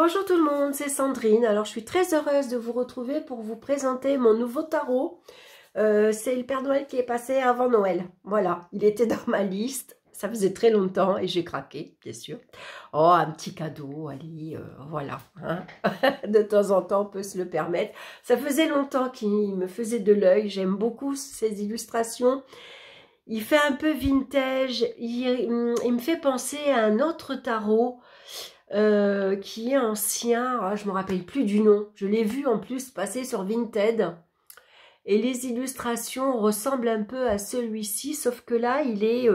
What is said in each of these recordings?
Bonjour tout le monde, c'est Sandrine. Alors je suis très heureuse de vous retrouver pour vous présenter mon nouveau tarot. C'est le Père Noël qui est passé avant Noël. Voilà, il était dans ma liste. Ça faisait très longtemps et j'ai craqué, bien sûr. Oh, un petit cadeau, allez, voilà. Hein. De temps en temps, on peut se le permettre. Ça faisait longtemps qu'il me faisait de l'œil. J'aime beaucoup ces illustrations. Il fait un peu vintage. Il me fait penser à un autre tarot qui est ancien. Je ne me rappelle plus du nom. Je l'ai vu en plus passer sur Vinted. Et les illustrations ressemblent un peu à celui-ci, sauf que là, il est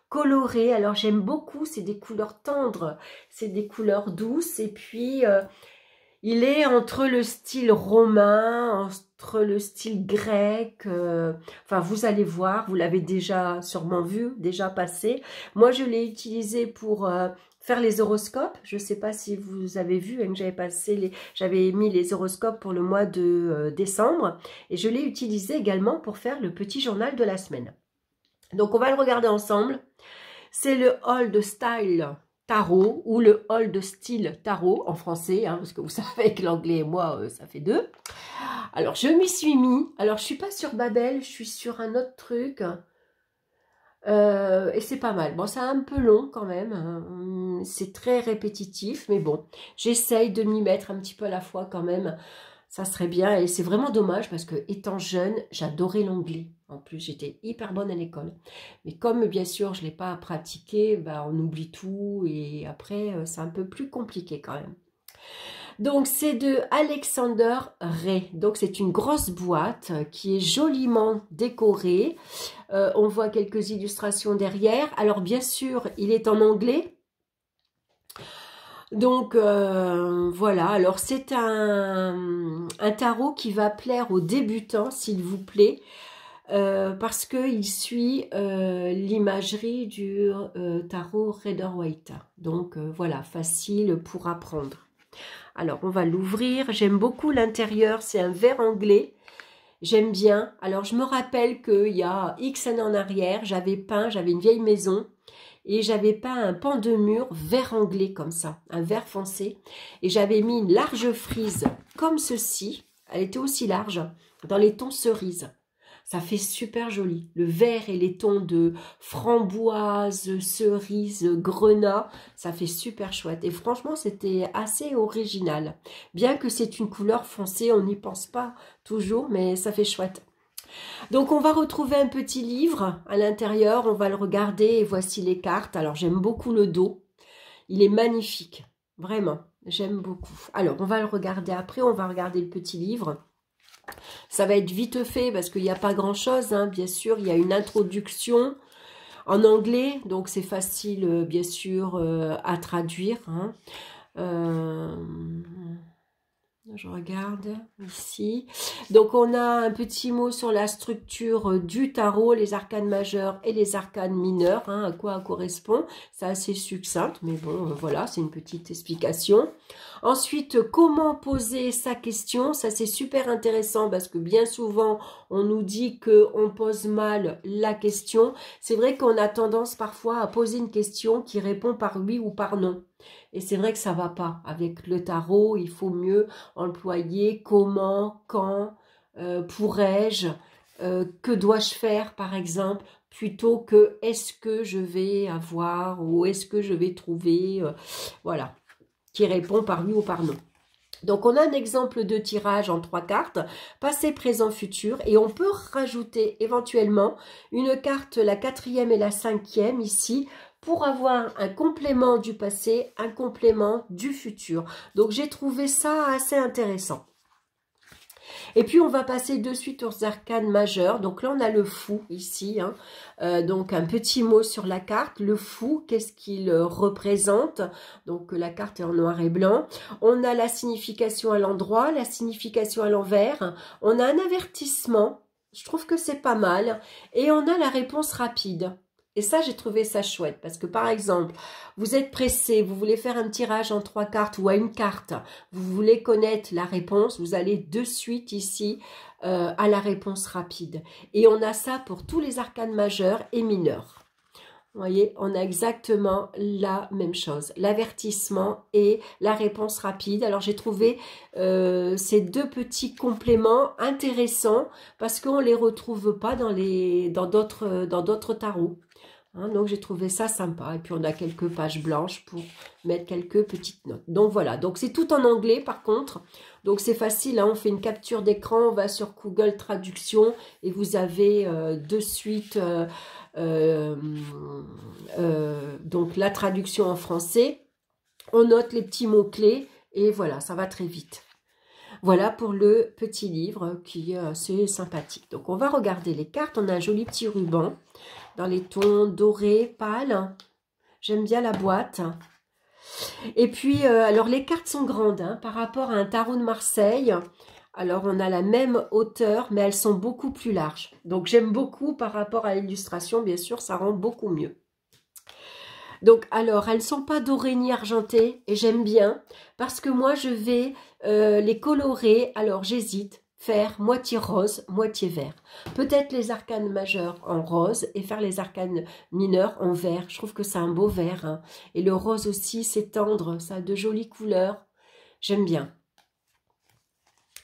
coloré. Alors, j'aime beaucoup. C'est des couleurs tendres. C'est des couleurs douces. Et puis, il est entre le style romain, entre le style grec. Enfin, vous allez voir. Vous l'avez déjà sûrement vu, déjà passé. Moi, je l'ai utilisé pour faire les horoscopes. Je ne sais pas si vous avez vu, hein, que j'avais mis les horoscopes pour le mois de décembre. Et je l'ai utilisé également pour faire le petit journal de la semaine. Donc, on va le regarder ensemble. C'est le Old Style Tarot ou le Old Style Tarot en français. Hein, parce que vous savez que l'anglais et moi, ça fait deux. Alors, je m'y suis mis. Alors, je ne suis pas sur Babel, je suis sur un autre truc. Et c'est pas mal. Bon, c'est un peu long quand même. Hein. C'est très répétitif, mais bon, j'essaye de m'y mettre un petit peu à la fois quand même. Ça serait bien. Et c'est vraiment dommage parce que étant jeune, j'adorais l'anglais. En plus, j'étais hyper bonne à l'école. Mais comme bien sûr, je ne l'ai pas pratiqué, bah, on oublie tout. Et après, c'est un peu plus compliqué quand même. Donc, c'est de Alexander Ray. Donc, c'est une grosse boîte qui est joliment décorée. On voit quelques illustrations derrière. Alors, bien sûr, il est en anglais. Donc, voilà. Alors, c'est un tarot qui va plaire aux débutants, s'il vous plaît. Parce qu'il suit l'imagerie du tarot Rider-Waite. Donc, voilà, facile pour apprendre. Alors, on va l'ouvrir. J'aime beaucoup l'intérieur. C'est un vert anglais. J'aime bien. Alors, je me rappelle qu'il y a X années en arrière, j'avais une vieille maison et j'avais peint un pan de mur vert anglais comme ça, un vert foncé. Et j'avais mis une large frise comme ceci. Elle était aussi large, dans les tons cerises. Ça fait super joli. Le vert et les tons de framboise, cerise, grenat, ça fait super chouette. Et franchement, c'était assez original. Bien que c'est une couleur foncée, on n'y pense pas toujours, mais ça fait chouette. Donc, on va retrouver un petit livre à l'intérieur. On va le regarder et voici les cartes. Alors, j'aime beaucoup le dos. Il est magnifique. Vraiment, j'aime beaucoup. Alors, on va le regarder après. On va regarder le petit livre. Ça va être vite fait parce qu'il n'y a pas grand chose, hein. Bien sûr, il y a une introduction en anglais, donc c'est facile, bien sûr, à traduire. Hein. Je regarde ici. Donc, on a un petit mot sur la structure du tarot, les arcanes majeures et les arcanes mineures, hein, à quoi correspond. C'est assez succinct, mais bon, voilà, c'est une petite explication. Ensuite, comment poser sa question. Ça, c'est super intéressant parce que bien souvent, on nous dit qu'on pose mal la question. C'est vrai qu'on a tendance parfois à poser une question qui répond par oui ou par non. Et c'est vrai que ça ne va pas. Avec le tarot, il faut mieux employer comment, quand, pourrais-je, que dois-je faire par exemple, plutôt que est-ce que je vais avoir ou est-ce que je vais trouver, voilà, qui répond par oui ou par non. Donc, on a un exemple de tirage en 3 cartes, passé, présent, futur, et on peut rajouter éventuellement une carte, la 4e et la 5e ici, pour avoir un complément du passé, un complément du futur. Donc, j'ai trouvé ça assez intéressant. Et puis, on va passer de suite aux arcanes majeures. Donc là, on a le fou ici. Hein. Donc, un petit mot sur la carte. Le fou, qu'est-ce qu'il représente? Donc, la carte est en noir et blanc. On a la signification à l'endroit, la signification à l'envers. On a un avertissement. Je trouve que c'est pas mal. Et on a la réponse rapide. Et ça, j'ai trouvé ça chouette parce que, par exemple, vous êtes pressé, vous voulez faire un tirage en 3 cartes ou à une carte, vous voulez connaître la réponse, vous allez de suite ici à la réponse rapide. Et on a ça pour tous les arcanes majeurs et mineurs. Vous voyez, on a exactement la même chose. L'avertissement et la réponse rapide. Alors, j'ai trouvé ces deux petits compléments intéressants parce qu'on ne les retrouve pas dans d'autres tarots. Hein, donc, j'ai trouvé ça sympa. Et puis, on a quelques pages blanches pour mettre quelques petites notes. Donc, voilà. Donc, c'est tout en anglais, par contre. Donc, c'est facile. Hein, on fait une capture d'écran, on va sur Google Traduction et vous avez de suite... donc la traduction en français, on note les petits mots-clés et voilà, ça va très vite. Voilà pour le petit livre qui est assez sympathique. Donc on va regarder les cartes, on a un joli petit ruban dans les tons dorés, pâles. J'aime bien la boîte. Et puis, alors les cartes sont grandes hein, par rapport à un tarot de Marseille. Alors, on a la même hauteur, mais elles sont beaucoup plus larges. Donc, j'aime beaucoup par rapport à l'illustration, bien sûr, ça rend beaucoup mieux. Donc, alors, elles ne sont pas dorées ni argentées, et j'aime bien, parce que moi, je vais les colorer. Alors, j'hésite, faire moitié rose, moitié vert. Peut-être les arcanes majeures en rose, et faire les arcanes mineures en vert. Je trouve que c'est un beau vert. Hein. Et le rose aussi, c'est tendre, ça a de jolies couleurs. J'aime bien.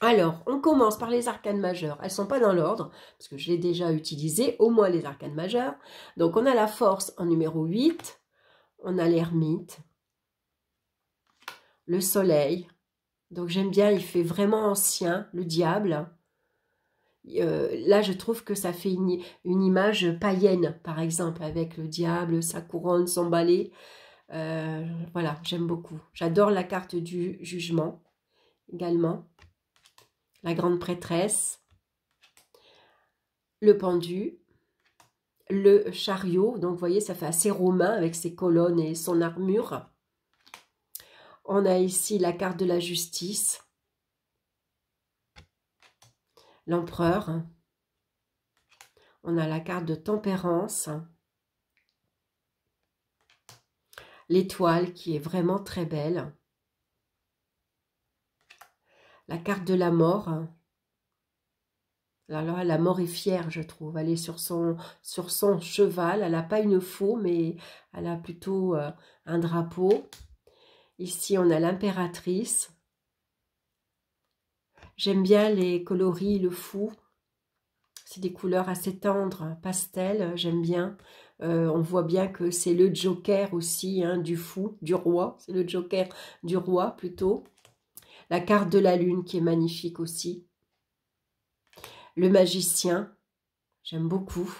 Alors, on commence par les arcanes majeures. Elles ne sont pas dans l'ordre, parce que je l'ai déjà utilisé, au moins les arcanes majeures. Donc, on a la force en numéro 8. On a l'ermite. Le soleil. Donc, j'aime bien, il fait vraiment ancien, le diable. Là, je trouve que ça fait une image païenne, par exemple, avec le diable, sa couronne, son balai. Voilà, j'aime beaucoup. J'adore la carte du jugement, également. La grande prêtresse, le pendu, le chariot. Donc, vous voyez, ça fait assez romain avec ses colonnes et son armure. On a ici la carte de la justice, l'empereur. On a la carte de tempérance, l'étoile qui est vraiment très belle. La carte de la mort. Alors, la mort est fière, je trouve. Elle est sur son cheval. Elle n'a pas une faux, mais elle a plutôt un drapeau. Ici, on a l'impératrice. J'aime bien les coloris, le fou. C'est des couleurs assez tendres, pastel, j'aime bien. On voit bien que c'est le joker aussi, hein, du fou, du roi. C'est le joker du roi, plutôt. La carte de la lune, qui est magnifique aussi. Le magicien, j'aime beaucoup.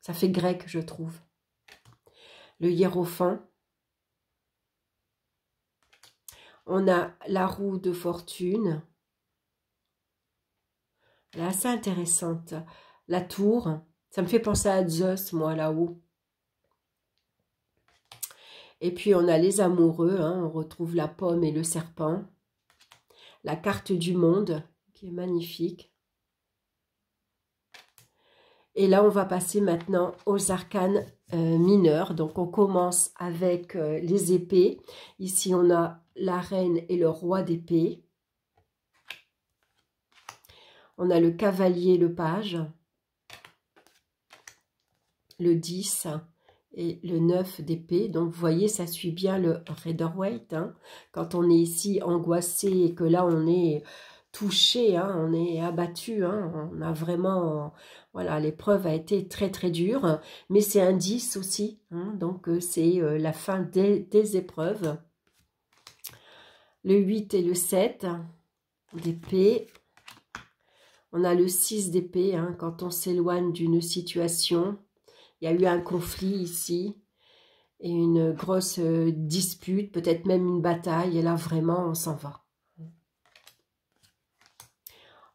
Ça fait grec, je trouve. Le hiérophant. On a la roue de fortune. Elle est assez intéressante. La tour. Ça me fait penser à Zeus, moi, là-haut. Et puis, on a les amoureux. Hein, on retrouve la pomme et le serpent. La carte du monde, qui est magnifique. Et là, on va passer maintenant aux arcanes mineurs. Donc, on commence avec les épées. Ici, on a la reine et le roi d'épée. On a le cavalier et le page. Le 10 et le 9 d'épée. Donc, vous voyez, ça suit bien le Rider-Waite. Hein. Quand on est ici angoissé et que là, on est touché, hein, on est abattu. Hein, on a vraiment... Voilà, l'épreuve a été très, très dure. Mais c'est un 10 aussi. Hein, donc, c'est la fin des épreuves. Le 8 et le 7 d'épée. On a le 6 d'épée, hein, quand on s'éloigne d'une situation. Il y a eu un conflit ici et une grosse dispute, peut-être même une bataille. Et là, vraiment, on s'en va.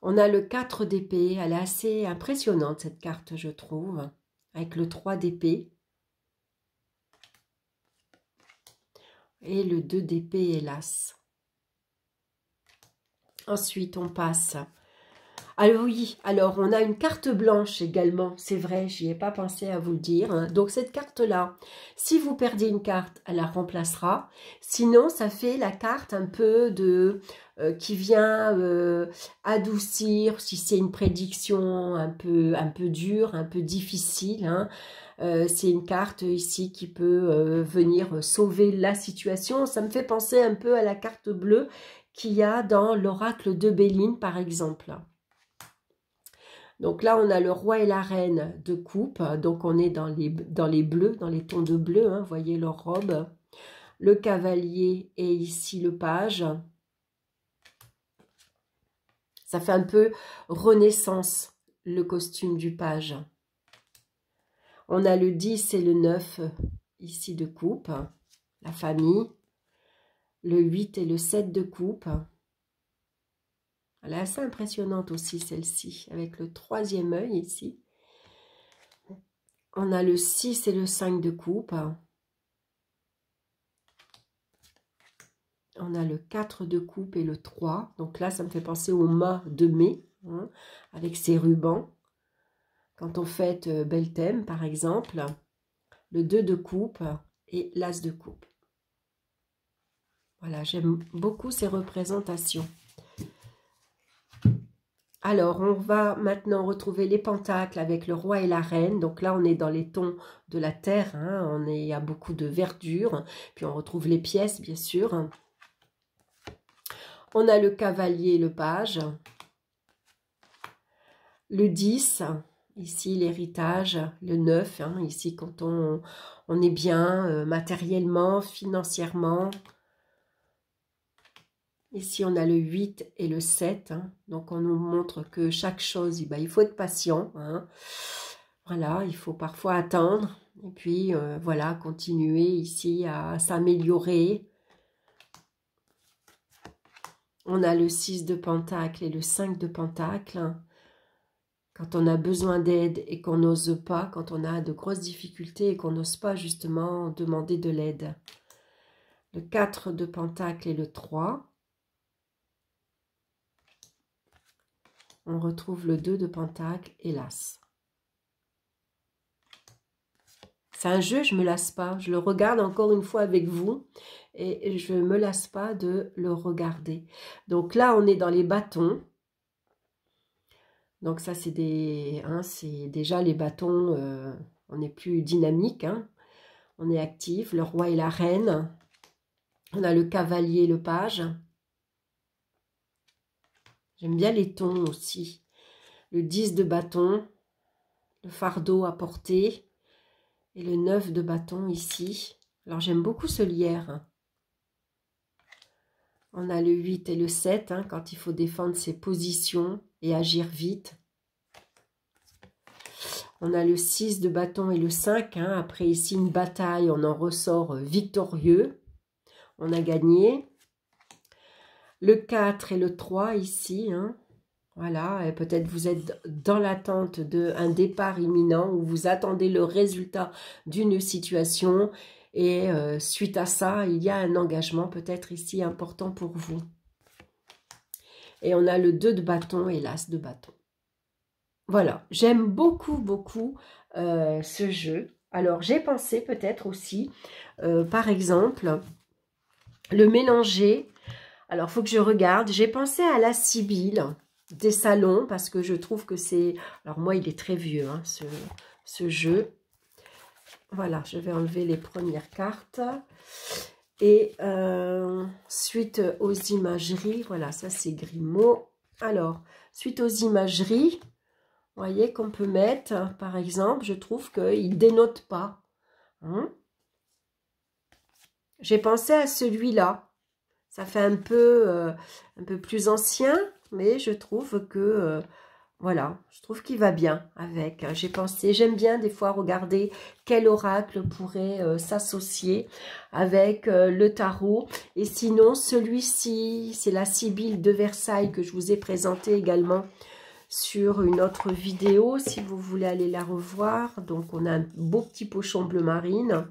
On a le 4 d'épée. Elle est assez impressionnante, cette carte, je trouve. Avec le 3 d'épée. Et le 2 d'épée, hélas. Ensuite, on passe Alors oui, alors on a une carte blanche également, c'est vrai, j'y ai pas pensé à vous le dire. Hein. Donc cette carte-là, si vous perdez une carte, elle la remplacera. Sinon, ça fait la carte un peu de qui vient adoucir, si c'est une prédiction un peu dure, un peu difficile. Hein. C'est une carte ici qui peut venir sauver la situation. Ça me fait penser un peu à la carte bleue qu'il y a dans l'oracle de Béline, par exemple. Donc là, on a le roi et la reine de coupe. Donc on est dans les bleus, dans les tons de bleu. Hein, vous voyez leur robe. Le cavalier et ici le page. Ça fait un peu Renaissance, le costume du page. On a le 10 et le 9 ici de coupe, la famille. Le 8 et le 7 de coupe. Elle est assez impressionnante aussi celle-ci, avec le 3e œil ici. On a le 6 et le 5 de coupe. On a le 4 de coupe et le 3. Donc là, ça me fait penser au mât de mai, hein, avec ses rubans. Quand on fête Belthème, par exemple. Le 2 de coupe et l'as de coupe. Voilà, j'aime beaucoup ces représentations. Alors, on va maintenant retrouver les pentacles avec le roi et la reine. Donc là, on est dans les tons de la terre. Hein. Il y a beaucoup de verdure. Puis on retrouve les pièces, bien sûr. On a le cavalier et le page. Le 10, ici l'héritage. Le 9, hein, ici quand on est bien matériellement, financièrement. Ici, on a le 8 et le 7. Hein. Donc, on nous montre que chaque chose, il faut être patient. Hein. Voilà, il faut parfois attendre. Et puis, voilà, continuer ici à s'améliorer. On a le 6 de pentacle et le 5 de pentacle. Quand on a besoin d'aide et qu'on n'ose pas, quand on a de grosses difficultés et qu'on n'ose pas justement demander de l'aide. Le 4 de pentacle et le 3. On retrouve le 2 de pentacle et l'as. C'est un jeu, je ne me lasse pas. Je le regarde encore une fois avec vous et je ne me lasse pas de le regarder. Donc là, on est dans les bâtons. Donc ça, c'est déjà les bâtons, on est plus dynamique. Hein. On est actif, le roi et la reine. On a le cavalier et le page. J'aime bien les tons aussi. Le 10 de bâton, le fardeau à porter. Et le 9 de bâton ici. Alors, j'aime beaucoup ce lierre. On a le 8 et le 7, hein, quand il faut défendre ses positions et agir vite. On a le 6 de bâton et le 5. Hein, après, ici, une bataille, on en ressort victorieux. On a gagné. Le 4 et le 3 ici. Hein. Voilà, peut-être vous êtes dans l'attente d'un départ imminent où vous attendez le résultat d'une situation et suite à ça, il y a un engagement peut-être ici important pour vous. Et on a le 2 de bâton et l'as de bâton. Voilà, j'aime beaucoup, beaucoup ce jeu. Alors, j'ai pensé peut-être aussi, par exemple, le mélanger. Alors, il faut que je regarde. J'ai pensé à la Sibylle des salons, parce que je trouve que c'est... Alors moi, il est très vieux, hein, ce jeu. Voilà, je vais enlever les premières cartes. Et suite aux imageries, voilà, ça c'est Grimaud. Alors, suite aux imageries, vous voyez qu'on peut mettre, par exemple, je trouve qu'il ne dénote pas. Hein. J'ai pensé à celui-là. Ça fait un peu plus ancien, mais je trouve que, voilà, je trouve qu'il va bien avec. J'ai pensé, j'aime bien des fois regarder quel oracle pourrait s'associer avec le tarot. Et sinon, celui-ci, c'est la Sibylle de Versailles que je vous ai présenté également sur une autre vidéo, si vous voulez aller la revoir. Donc, on a un beau petit pochon bleu marine.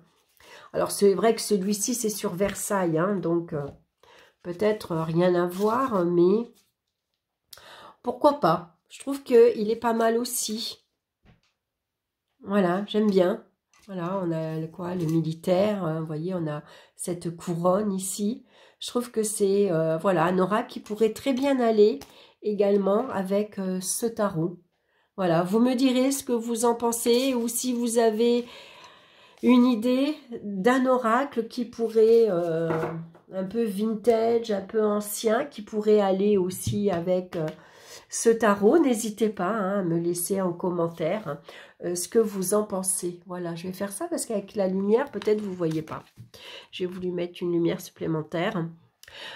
Alors, c'est vrai que celui-ci, c'est sur Versailles, hein, donc... peut-être rien à voir, mais pourquoi pas. Je trouve qu'il est pas mal aussi. Voilà, j'aime bien. Voilà, on a quoi, le militaire, hein, vous voyez, on a cette couronne ici. Je trouve que c'est voilà, un oracle qui pourrait très bien aller également avec ce tarot. Voilà, vous me direz ce que vous en pensez ou si vous avez une idée d'un oracle qui pourrait, un peu vintage, un peu ancien, qui pourrait aller aussi avec ce tarot. N'hésitez pas hein, à me laisser en commentaire ce que vous en pensez. Voilà, je vais faire ça parce qu'avec la lumière, peut-être vous ne voyez pas. J'ai voulu mettre une lumière supplémentaire.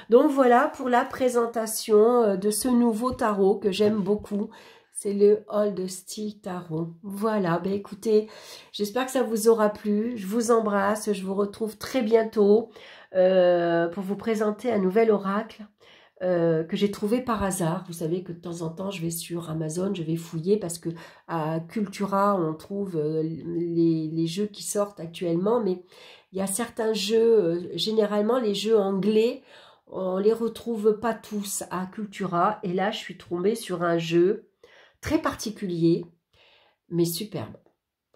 Donc voilà pour la présentation de ce nouveau tarot que j'aime beaucoup. C'est le Old Style Tarot. Voilà, ben écoutez, j'espère que ça vous aura plu. Je vous embrasse, je vous retrouve très bientôt pour vous présenter un nouvel oracle que j'ai trouvé par hasard. Vous savez que de temps en temps, je vais sur Amazon, je vais fouiller parce que à Cultura, on trouve les jeux qui sortent actuellement, mais il y a certains jeux, généralement les jeux anglais, on les retrouve pas tous à Cultura. Et là, je suis tombée sur un jeu très particulier, mais superbe.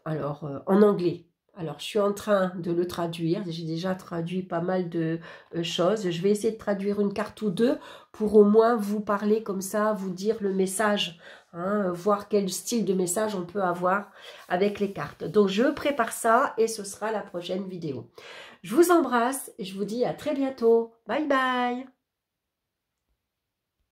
Alors, en anglais. Alors, je suis en train de le traduire. J'ai déjà traduit pas mal de choses. Je vais essayer de traduire une carte ou deux pour au moins vous parler comme ça, vous dire le message, hein, voir quel style de message on peut avoir avec les cartes. Donc, je prépare ça et ce sera la prochaine vidéo. Je vous embrasse et je vous dis à très bientôt. Bye bye!